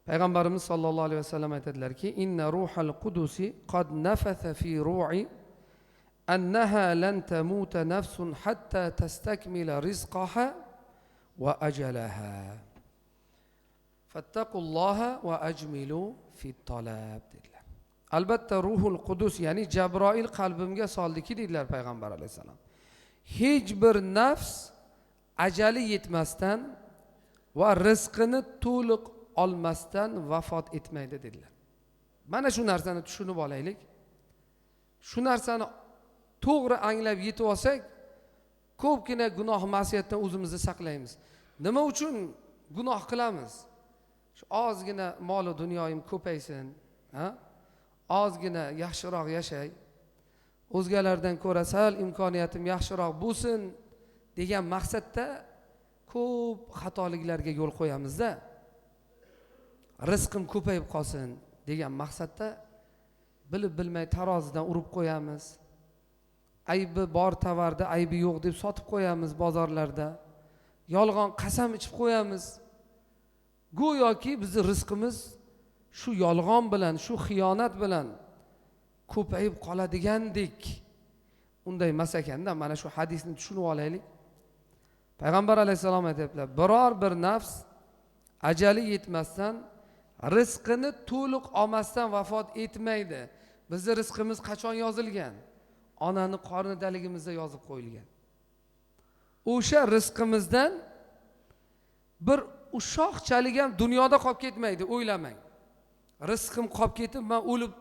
Payg'ambarimiz sollallohu alayhi vasallam aytadilarki, inna ruhal qudusi qad nafatha fi ru'i annaha lan tamuta nafsun hatta tastakmila rizqaha va ajalaha. Fattaqulloha va ajmilu fi talab dedilar. Albatta ruhul qudus, ya'ni Jabroil qalbimga soldiki dedilar payg'ambar alayhisalom. Hech bir nafs ajali yetmasdan va rizqini to'liq olmasdan vafot etmaydi dedilar. Mana shu narsani tushunib olaylik. Shu narsani to'g'ri anglab yetib olsak, ko'pgina gunoh ma'siyatdan o'zimizni saqlaymiz. Nima uchun gunoh qilamiz? Shu ozgina mol va dunyoyim ko'paysin, ozgina yaxshiroq yashay, o'zgalardan ko'ra sal imkoniyatim yaxshiroq bo'lsin degan maqsadda ko'p xatoliklarga yo'l qo'yamiz-da. Rizqim ko'payib qolsin degan maqsadda bilib bilmay tarozidan urib qo'yamiz. Aybi bor tovarda aybi yo'q deb sotib qo'yamiz bozorlarda. Yolg'on qasam ichib qo'yamiz. Go'yoki bizning rizqimiz shu yolg'on bilan, shu xiyonat bilan ko'payib qoladigandek. Unday emas ekanda, mana shu hadisni tushunib olaylik. Payg'ambar alayhisalom aytibdilar, biror bir nafs ajali yetmasdan, rizqini to'liq olmasdan vafot etmaydi. Bizning rizqimiz qachon yozilgan? Onani qornidaligimizda yozib qo'yilgan. O'sha rizqimizdan bir ushoqchalik ham dunyoda qolib ketmaydi, o'ylamang. Rizqim qolib ketib, men o'lib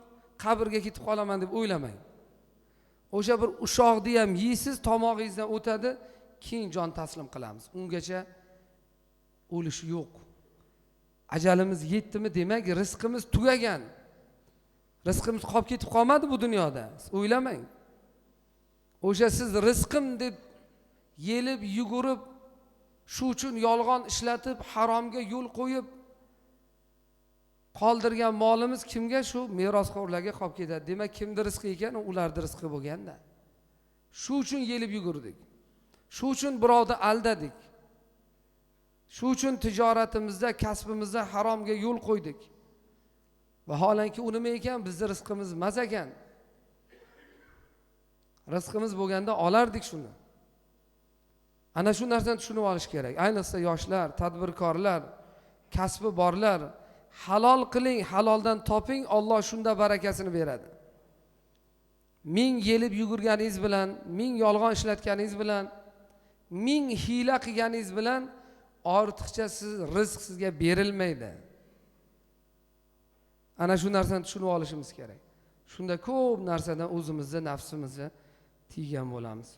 qabrga ketib qolaman deb o'ylamang. O'sha bir ushoqni ham yeysiz, tomog'ingizdan o'tadi, keyin jon taslim qilamiz. Ungacha o'lish yo'q. Ajalimiz yetdimi demak, rizqimiz tugagan. Rizqimiz qolib ketib qolmadi bu dunyoda. O'ylamang. O'sha siz rizqim deb yelib, yugurib, shu uchun yolg'on ishlatib, haromga yo'l qo'yib qoldirgan molimiz kimga? Shu merosxo'rlarga qolib ketadi. Demak, kimning rizqi ekan? Ularning rizqi bo'lganda. Shu uchun yelib yugurdik. Shu uchun birovni aldadik. Shu uchun tijoratimizda, kasbimizda haromga yo'l qo'ydik. Vaholanki u nima ekan? Bizning rizqimiz emas ekan. Rizqimiz bo'lganda olardik shuni. Ana shu narsani tushunib olish kerak. Ayniqsa yoshlar, tadbirkorlar, kasbi borlar, halol qiling, haloldan toping, Alloh shunda barakasini beradi. Ming yelib yugurganingiz bilan, ming yolg'on ishlatganingiz bilan, ming hiyla qilganingiz bilan ortiqcha rizq sizga berilmaydi. Ana shu narsani tushunib olishimiz kerak. Shunda ko'p narsadan o'zimizni, nafsimizni tiygan bo'lamiz.